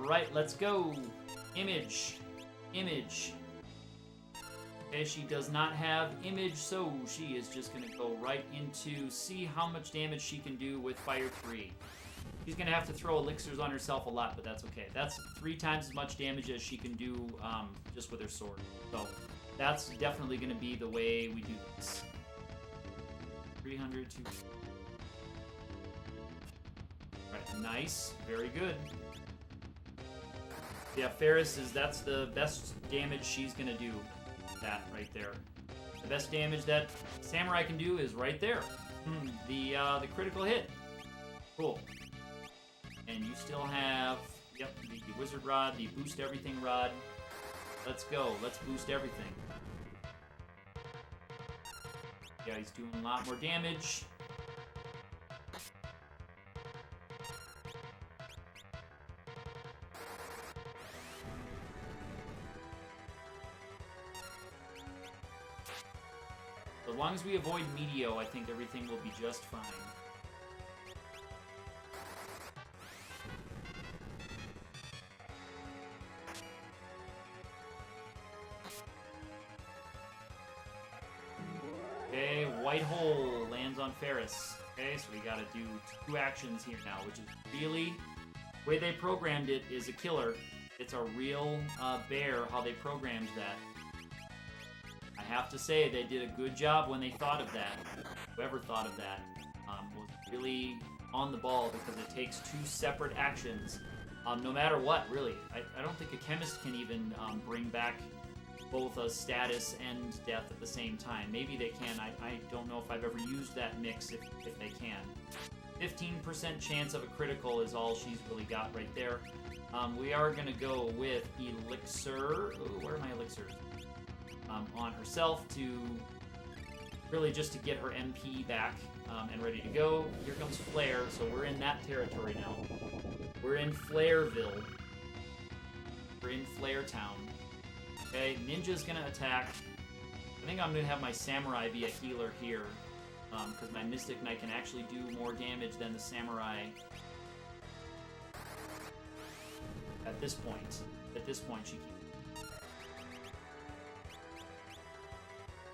right, let's go. Image. Image. Okay, she does not have image, so she is just going to go right into see how much damage she can do with Fire 3. She's going to have to throw elixirs on herself a lot, but that's okay. That's 3 times as much damage as she can do just with her sword. So that's definitely going to be the way we do this. 300 to... Right, nice. Very good. Yeah, Ferris that's the best damage she's going to do. That right there. The best damage that Samurai can do is right there. The critical hit. Cool. And you still have, yep, the Wizard Rod, the Boost Everything Rod. Let's go. Let's boost everything. Yeah, he's doing a lot more damage. As long as we avoid Meteo, I think everything will be just fine. Okay, White Hole lands on Ferris. Okay, so we gotta do 2 actions here now, which is really... The way they programmed it is a killer. It's a real bear, how they programmed that. I have to say, they did a good job when they thought of that. Whoever thought of that was really on the ball because it takes 2 separate actions. No matter what, really. I don't think a chemist can even bring back both a status and death at the same time. Maybe they can. I don't know if I've ever used that mix if they can. 15% chance of a critical is all she's really got right there. We are going to go with Elixir. Ooh, where are my elixirs? On herself to really just to get her MP back and ready to go. Here comes Flare, so we're in that territory now. We're in Flareville. We're in Flare Town. Okay, Ninja's gonna attack. I think I'm gonna have my Samurai be a healer here because my Mystic Knight can actually do more damage than the Samurai at this point. At this point, she can.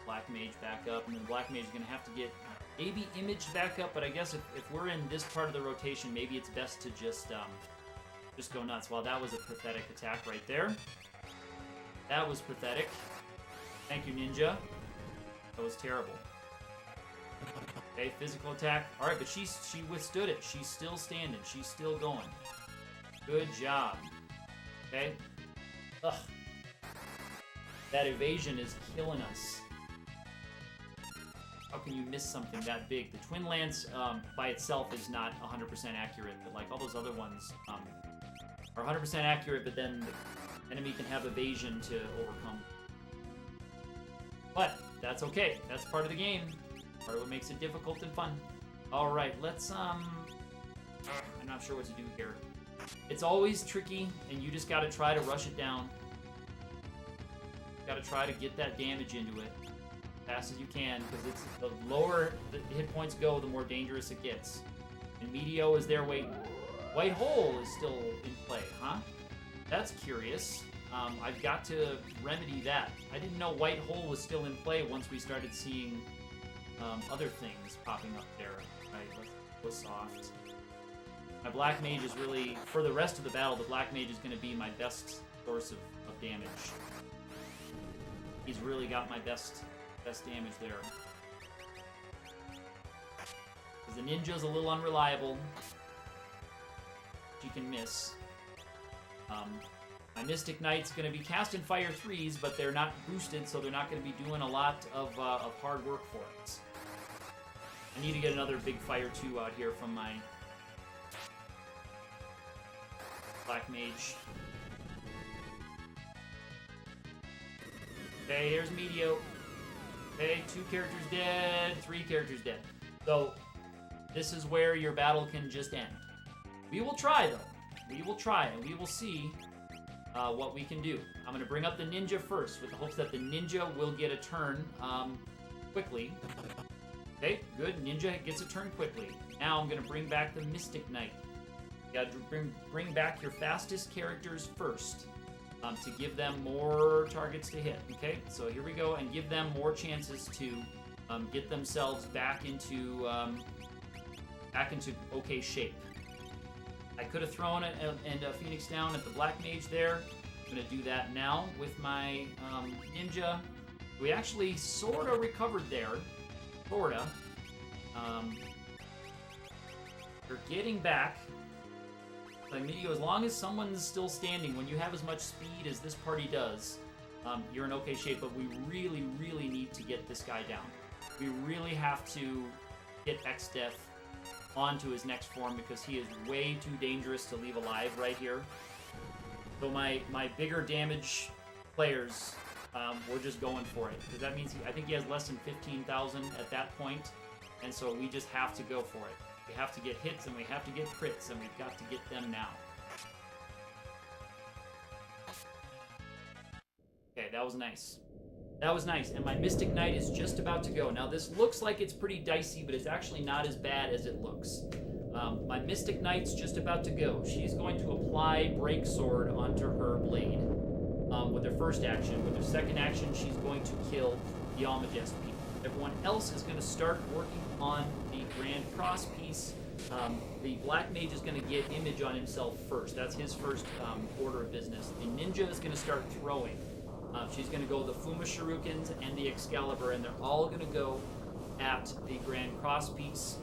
Black Mage back up, and then Black Mage is going to have to get maybe Image back up, but I guess if we're in this part of the rotation, maybe it's best to just go nuts. Well, that was a pathetic attack right there. That was pathetic. Thank you, Ninja. That was terrible. Okay, physical attack. All right, but she withstood it. She's still standing. She's still going. Good job. Okay. Ugh. That evasion is killing us. How can you miss something that big? The Twin Lance by itself is not 100% accurate, but like all those other ones are 100% accurate, but then the enemy can have evasion to overcome. But that's okay. That's part of the game. Part of what makes it difficult and fun. All right, let's I'm not sure what to do here. It's always tricky, and you just got to try to rush it down. Got to try to get that damage into it as fast as you can, because it's the lower the hit points go, the more dangerous it gets. And Meteo is there waiting. White Hole is still in play, huh? That's curious. I've got to remedy that. I didn't know White Hole was still in play once we started seeing other things popping up there. Right, let's go soft. My Black Mage is really, for the rest of the battle, the Black Mage is going to be my best source of damage. He's really got my best damage there. Because the Ninja's a little unreliable. She can miss. My Mystic Knight's going to be casting Fire 3s, but they're not boosted, so they're not going to be doing a lot of hard work for us. I need to get another big Fire 2 out here from my Black Mage. Okay, here's Meteo. Okay, 2 characters dead, 3 characters dead. So, this is where your battle can just end. We will try, though. We will try, and we will see what we can do. I'm going to bring up the Ninja first, with the hopes that the Ninja will get a turn quickly. Okay, good. Ninja gets a turn quickly. Now I'm going to bring back the Mystic Knight. You gotta bring back your fastest characters first to give them more targets to hit. Okay, so here we go, and give them more chances to get themselves back into okay shape. I could have thrown it and Phoenix down at the Black Mage there. I'm gonna do that now with my Ninja. We actually sorta recovered there, sorta. We're getting back. Like, as long as someone's still standing, when you have as much speed as this party does, you're in okay shape, but we really, really need to get this guy down. We really have to get X-Death onto his next form because he is way too dangerous to leave alive right here. So my bigger damage players, we're just going for it. Because that means I think he has less than 15,000 at that point, and so we just have to go for it. We have to get hits, and we have to get crits, and we've got to get them now. Okay, that was nice. That was nice, and my Mystic Knight is just about to go. Now, this looks like it's pretty dicey, but it's actually not as bad as it looks. My Mystic Knight's just about to go. She's going to apply Break Sword onto her blade with her first action. With her second action, she's going to kill the Almagest piece. Everyone else is going to start working on the Grand Cross piece. The Black Mage is going to get Image on himself first. That's his first order of business. The Ninja is going to start throwing. She's going to go the Fuma Shurikens and the Excalibur, and they're all going to go at the Grand Cross piece.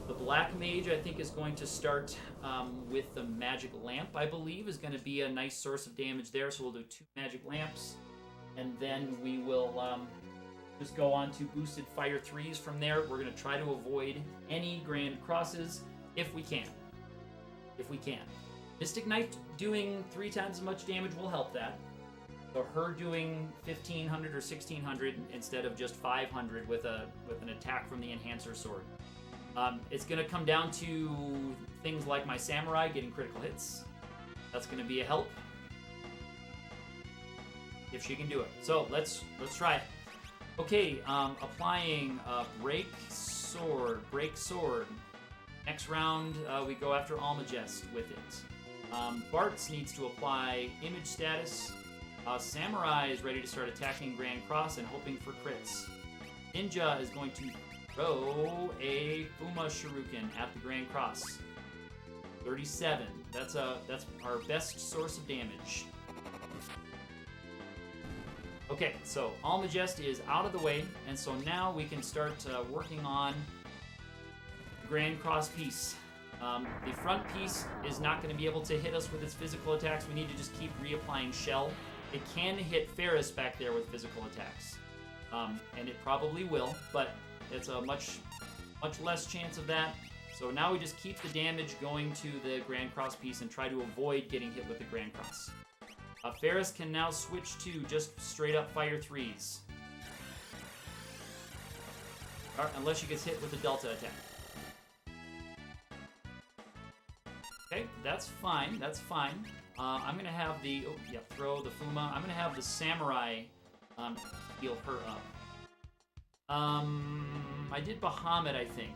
The Black Mage, I think, is going to start with the Magic Lamp, I believe, is going to be a nice source of damage there. So we'll do 2 Magic Lamps, and then we will just go on to boosted Fire 3s from there. We're going to try to avoid any Grand Crosses if we can. If we can. Mystic Knight doing 3 times as much damage will help that. So her doing 1,500 or 1,600 instead of just 500 with an attack from the Enhancer Sword. It's going to come down to things like my Samurai getting critical hits. That's going to be a help if she can do it. So let's try it. Okay, applying Break Sword. Next round, we go after Almagest with it. Bartz needs to apply Image Status. Samurai is ready to start attacking Grand Cross and hoping for crits. Ninja is going to throw a Fuma Shuriken at the Grand Cross. 37. That's our best source of damage. Okay, so Almagest is out of the way, and so now we can start working on Grand Cross piece. The front piece is not going to be able to hit us with its physical attacks. We need to just keep reapplying Shell. It can hit Ferris back there with physical attacks, and it probably will, but it's a much less chance of that. So now we just keep the damage going to the Grand Cross piece and try to avoid getting hit with the Grand Cross. Ferris can now switch to just straight up Fire 3s. Unless she gets hit with a Delta attack. Okay, that's fine, that's fine. I'm going to have the, throw the Fuma. I'm going to have the Samurai heal her up. I did Bahamut, I think.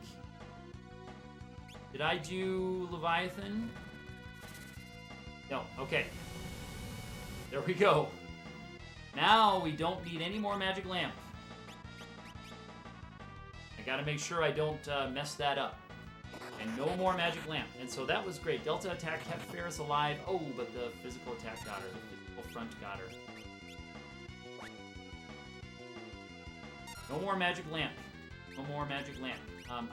Did I do Leviathan? No, okay. There we go. Now we don't need any more Magic Lamp. I gotta make sure I don't mess that up. And no more Magic Lamp. And so that was great. Delta attack kept Ferris alive. Oh, but the physical attack got her. The physical front got her. No more Magic Lamp. No more Magic Lamp.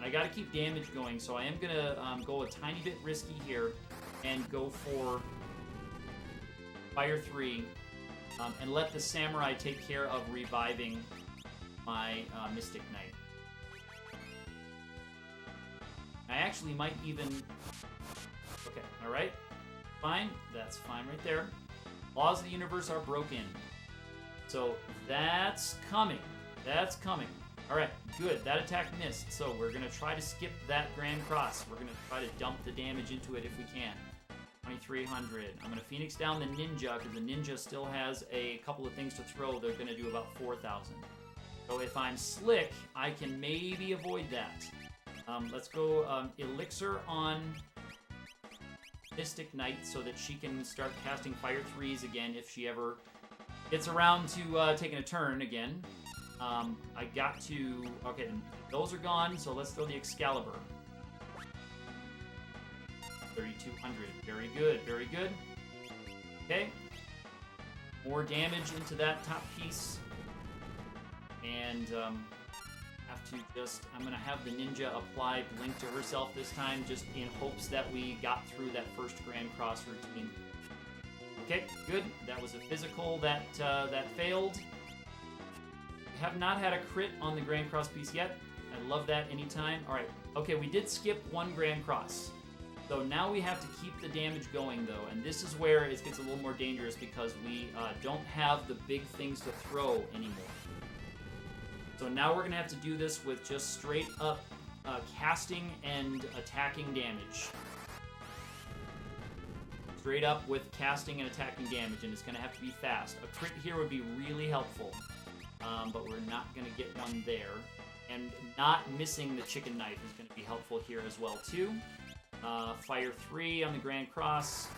I gotta keep damage going, so I am gonna go a tiny bit risky here and go for Fire 3 and let the Samurai take care of reviving my Mystic Knight. I actually might even... Okay, alright. Fine. That's fine right there. Laws of the universe are broken. So that's coming. That's coming. Alright, good. That attack missed. So we're going to try to skip that Grand Cross. We're going to try to dump the damage into it if we can. 2,300. I'm going to Phoenix down the Ninja because the Ninja still has a couple of things to throw. They're going to do about 4,000. So if I'm slick, I can maybe avoid that. Let's go Elixir on Mystic Knight so that she can start casting Fire 3s again if she ever gets around to taking a turn again. I got to... Okay, those are gone, so let's throw the Excalibur. 3,200. Very good, very good. Okay. More damage into that top piece. And have to just... I'm going to have the ninja apply Blink to herself this time, just in hopes that we got through that first Grand Cross routine. Okay, good. That was a physical that failed. Have not had a crit on the Grand Cross piece yet. I love that anytime. All right. Okay, we did skip one Grand Cross. So now we have to keep the damage going, though, and this is where it gets a little more dangerous because we don't have the big things to throw anymore. So now we're going to have to do this with just straight up casting and attacking damage. Straight up with casting and attacking damage, and it's going to have to be fast. A crit here would be really helpful, but we're not going to get one there. And not missing the chicken knife is going to be helpful here as well, too. Fire 3 on the Grand Cross.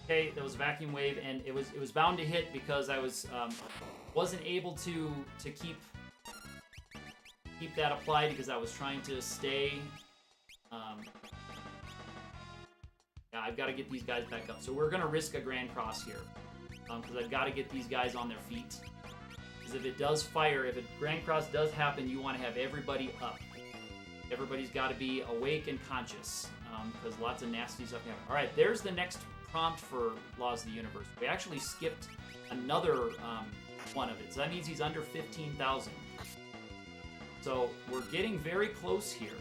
Okay, that was a vacuum wave, and it was bound to hit because I wasn't able to keep that applied because I was trying to stay. Yeah, I've got to get these guys back up. So we're gonna risk a Grand Cross here because I've got to get these guys on their feet. If it does fire, if a Grand Cross does happen, you want to have everybody up. Everybody's got to be awake and conscious, because lots of nasty stuff happen. All right, there's the next prompt for Laws of the Universe. We actually skipped another one of it, so that means he's under 15,000. So we're getting very close here.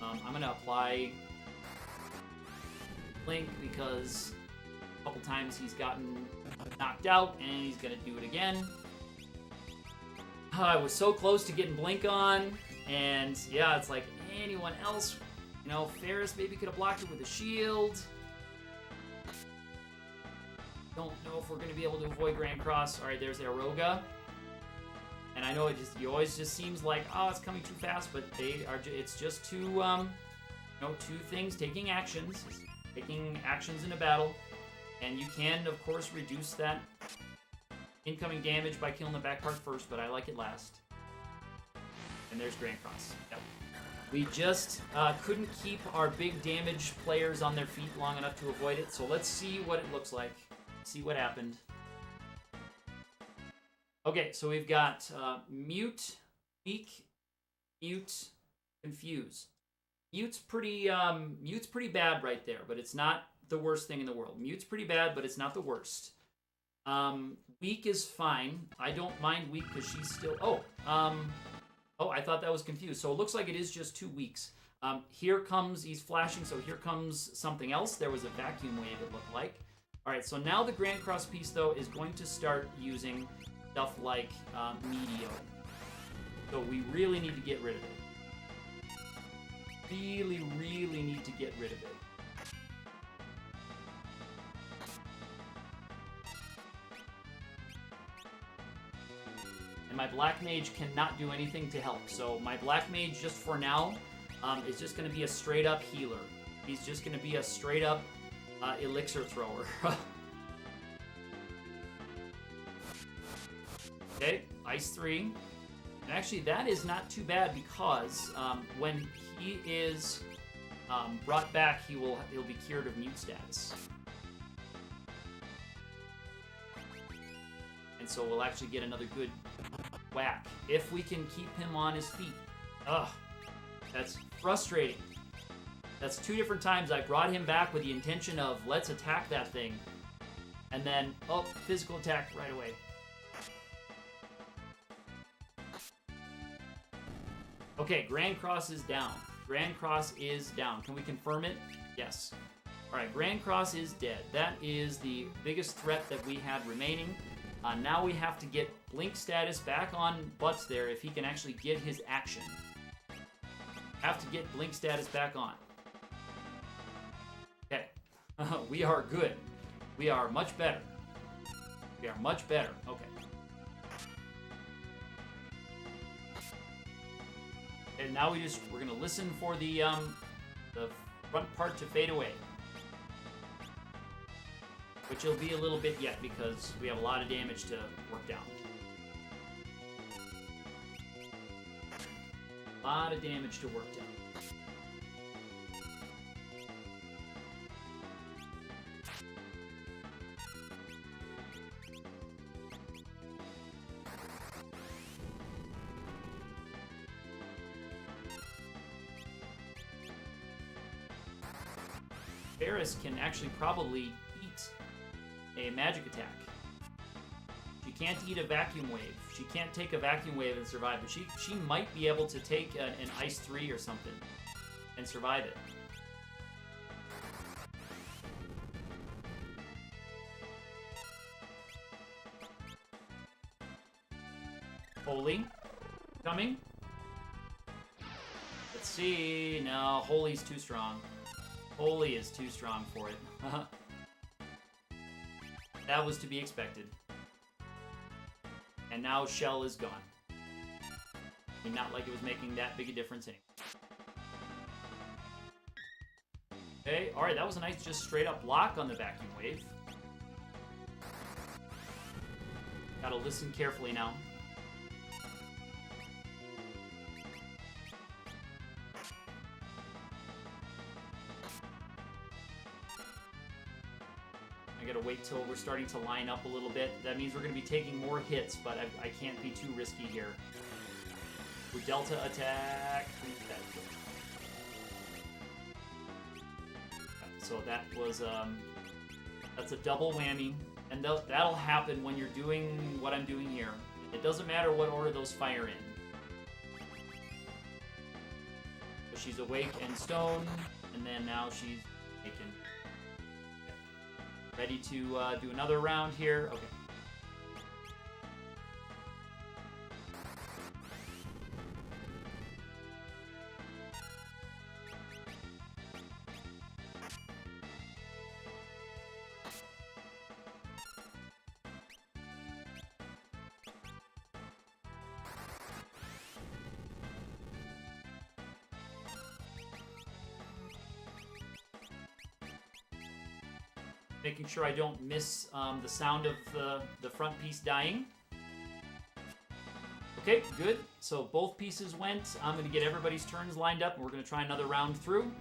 I'm going to apply Blink because a couple times he's gotten knocked out, and he's gonna do it again. I was so close to getting Blink on, and yeah, it's like anyone else, you know, Ferris maybe could have blocked it with a shield. Don't know if we're gonna be able to avoid Grand Cross. All right, there's Aroga, and I know it always just seems like, oh, it's coming too fast, but it's just two, two things taking actions in a battle. And you can, of course, reduce that incoming damage by killing the back part first, but I like it last. And there's Grand Cross. Yep. We just couldn't keep our big damage players on their feet long enough to avoid it, so let's see what it looks like. See what happened. Okay, so we've got Mute, Weak, Mute, Confuse. Mute's pretty bad right there, but it's not the worst thing in the world. Mute's pretty bad, but it's not the worst. Weak is fine. I don't mind Weak because she's still... I thought that was Confused. So it looks like it is just 2 weeks. Here comes... He's flashing, so here comes something else. There was a vacuum wave, it looked like. All right, so now the Grand Cross piece, though, is going to start using stuff like Meteor. So we really need to get rid of it. Really, really need to get rid of it. And my Black Mage cannot do anything to help. So my Black Mage, just for now, is just going to be a straight-up healer. He's just going to be a straight-up elixir thrower. Okay, Ice 3. And actually, that is not too bad because when he is brought back, he'll be cured of mute status. And so we'll actually get another good whack if we can keep him on his feet. Ugh, that's frustrating. That's 2 different times I brought him back with the intention of let's attack that thing, and then physical attack right away. Okay, Grand Cross is down. Grand Cross is down. Can we confirm it? Yes. All right, Grand Cross is dead. That is the biggest threat that we had remaining. Now we have to get Blink status back on Butts there if he can actually get his action. Have to get Blink status back on. Okay. We are good. We are much better. We are much better. Okay. And now we're gonna listen for the front part to fade away. Which will be a little bit yet because we have a lot of damage to work down. A lot of damage to work down. Ferris can actually probably eat a magic attack. She can't eat a vacuum wave. She can't take a vacuum wave and survive, but she might be able to take an Ice 3 or something and survive it. Holy, coming. Let's see. No, Holy's too strong. Holy is too strong for it. That was to be expected. And now Shell is gone. I mean, not like it was making that big a difference anyway. Okay, alright, that was a nice just straight up block on the vacuum wave. Gotta listen carefully now. I gotta wait till we're starting to line up a little bit. That means we're gonna be taking more hits, but I can't be too risky here. We're Delta attack. So that was that's a double whammy, and that'll happen when you're doing what I'm doing here. It doesn't matter what order those fire in. So she's awake and stone, and then now she's taken. Ready to do another round here. Okay. Making sure I don't miss the sound of the front piece dying. Okay, good. So both pieces went. I'm going to get everybody's turns lined up, and we're going to try another round through.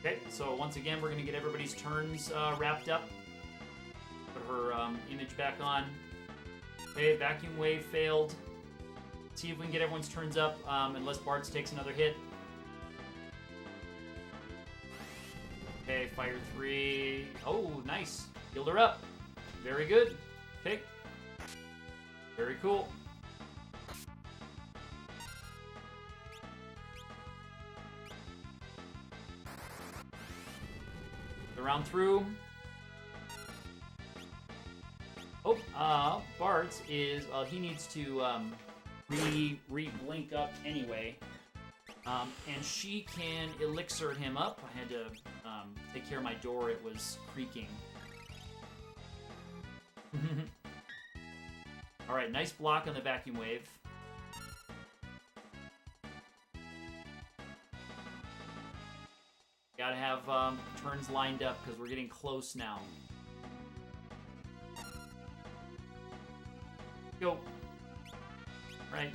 Okay, so once again, we're going to get everybody's turns wrapped up. Put her image back on. Okay, vacuum wave failed. See if we can get everyone's turns up, unless Bartz takes another hit. Okay, fire 3. Oh, nice. Healed her up. Very good. Okay. Very cool. Round through. Oh, Bartz is, well, he needs to re-blink up anyway. And she can elixir him up. I had to take care of my door, it was creaking. Alright, nice block on the vacuum wave. Gotta have turns lined up because we're getting close now. Go. Right.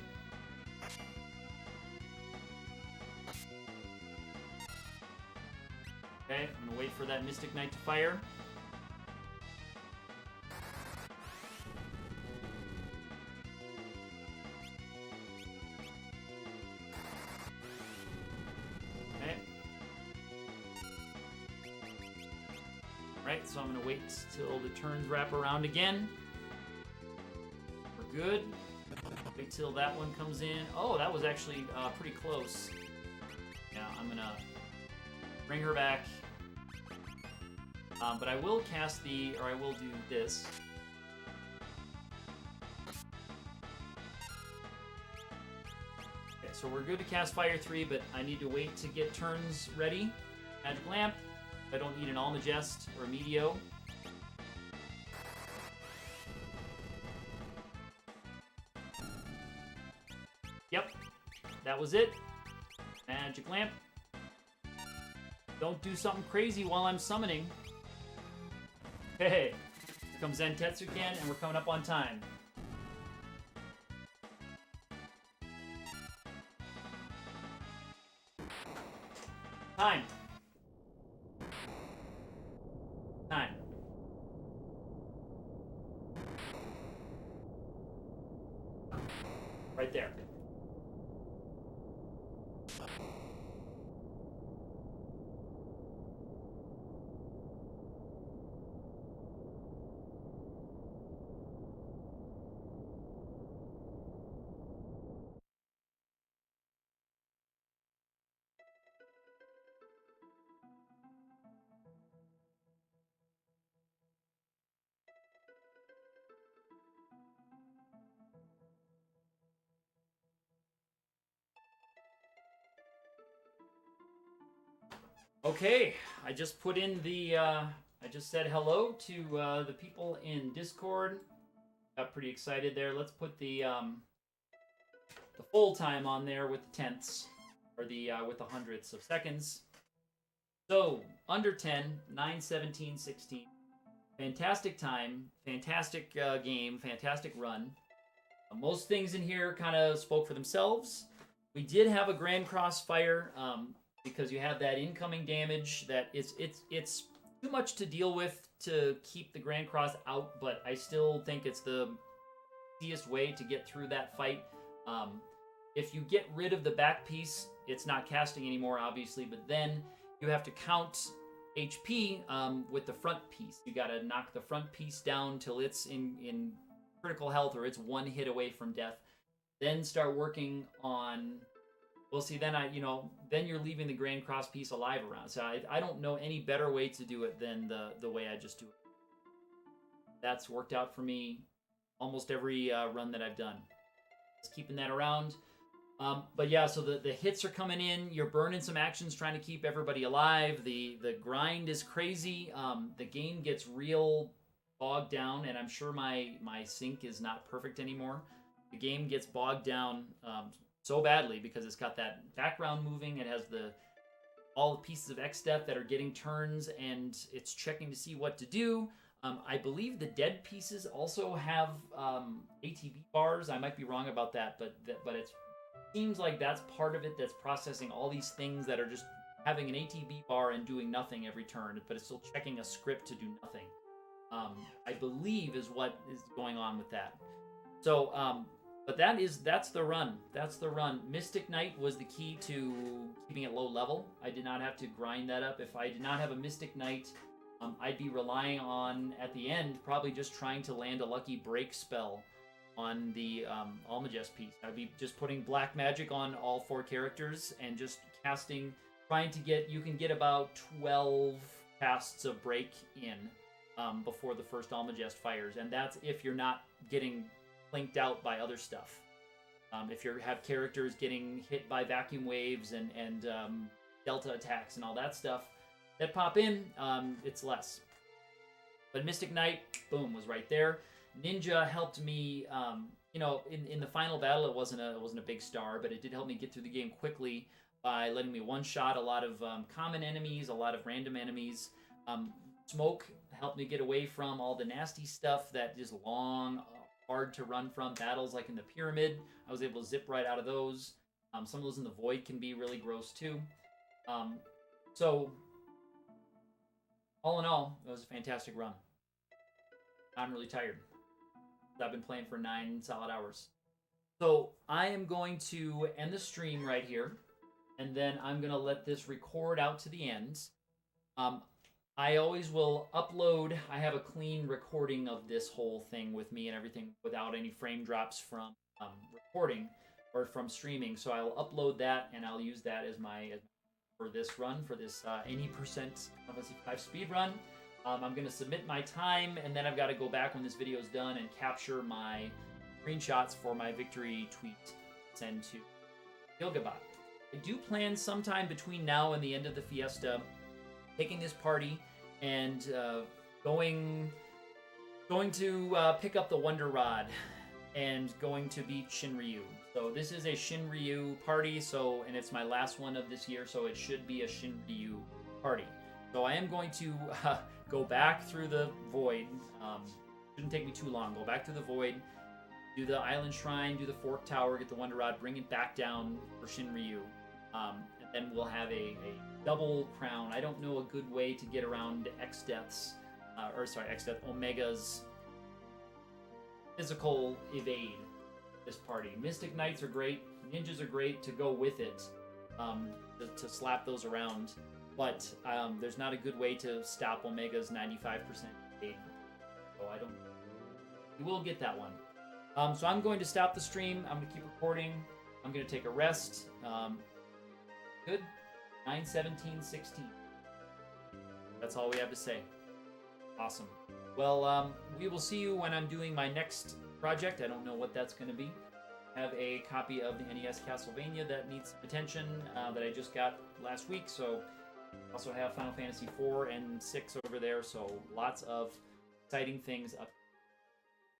Okay, I'm gonna wait for that Mystic Knight to fire. Right, so I'm going to wait till the turns wrap around again. We're good. Wait till that one comes in. Oh, that was actually pretty close. Yeah, I'm going to bring her back. But I will cast I will do this. Okay, so we're good to cast Fire 3, but I need to wait to get turns ready. Magic Lamp. I don't need an Almagest or Meteo. Yep, that was it. Magic Lamp. Don't do something crazy while I'm summoning. Hey, here comes Zentetsu again, and we're coming up on time. Time. Time. Right there. Okay, I just put in the, I just said hello to the people in Discord. Got pretty excited there. Let's put the full time on there with the tenths, or the, with the hundredths of seconds. So, under 10, 9, 17, 16. Fantastic time, fantastic game, fantastic run. Most things in here kind of spoke for themselves. We did have a Grand Crossfire, because you have that incoming damage that it's too much to deal with to keep the Grand Cross out, but I still think it's the easiest way to get through that fight. If you get rid of the back piece, it's not casting anymore, obviously, but then you have to count HP with the front piece. You gotta knock the front piece down till it's in critical health, or it's one hit away from death. Then start working on... Well, see, then then you're leaving the Grand Cross piece alive around. So I don't know any better way to do it than the way I just do it. That's worked out for me almost every run that I've done. Just keeping that around. But yeah, so the hits are coming in. You're burning some actions trying to keep everybody alive. The grind is crazy. The game gets real bogged down, and I'm sure my sync is not perfect anymore. The game gets bogged down so badly because it's got that background moving. It has all the pieces of X-Step that are getting turns, and it's checking to see what to do. I believe the dead pieces also have ATB bars. I might be wrong about that, but it seems like that's part of it that's processing all these things that are just having an ATB bar and doing nothing every turn, but it's still checking a script to do nothing. I believe is what is going on with that. So, but that's the run. That's the run. Mystic Knight was the key to keeping it low level. I did not have to grind that up. If I did not have a Mystic Knight, I'd be relying on, at the end, probably just trying to land a lucky break spell on the Almagest piece. I'd be just putting black magic on all 4 characters and just casting, trying to get, you can get about 12 casts of break in before the first Almagest fires, and that's if you're not getting linked out by other stuff. If you have characters getting hit by vacuum waves and delta attacks and all that stuff that pop in, it's less. But Mystic Knight, boom, was right there. Ninja helped me, in the final battle it wasn't a big star, but it did help me get through the game quickly by letting me one-shot a lot of common enemies, a lot of random enemies. Smoke helped me get away from all the nasty stuff that is long, hard to run from battles like in the Pyramid. I was able to zip right out of those. Some of those in the Void can be really gross too. So, all in all, it was a fantastic run. I'm really tired. I've been playing for 9 solid hours. So, I am going to end the stream right here, and then I'm going to let this record out to the end. I always will upload, I have a clean recording of this whole thing with me and everything without any frame drops from recording or from streaming. So I'll upload that and I'll use that as for this run, for this 80% FF5 speed run. I'm going to submit my time, and then I've got to go back when this video is done and capture my screenshots for my victory tweet send to Gilgabot. I do plan sometime between now and the end of the Fiesta, taking this party and going to pick up the Wonder Rod and going to beat Shinryu. So this is a Shinryu party, and it's my last one of this year, so it should be a Shinryu party. So I am going to go back through the void. Shouldn't take me too long. Go back through the void, do the Island Shrine, do the Fork Tower, get the Wonder Rod, bring it back down for Shinryu. And then we'll have a double crown. I don't know a good way to get around Omega's physical evade this party. Mystic Knights are great. Ninjas are great to go with it, to slap those around. But there's not a good way to stop Omega's 95% evade. So I don't... You will get that one. So I'm going to stop the stream. I'm going to keep recording. I'm going to take a rest. Good. 9/17/16. That's all we have to say. Awesome. Well, we will see you when I'm doing my next project. I don't know what that's going to be. I have a copy of the NES Castlevania that needs some attention that I just got last week. So also have Final Fantasy 4 and 6 over there. So lots of exciting things up.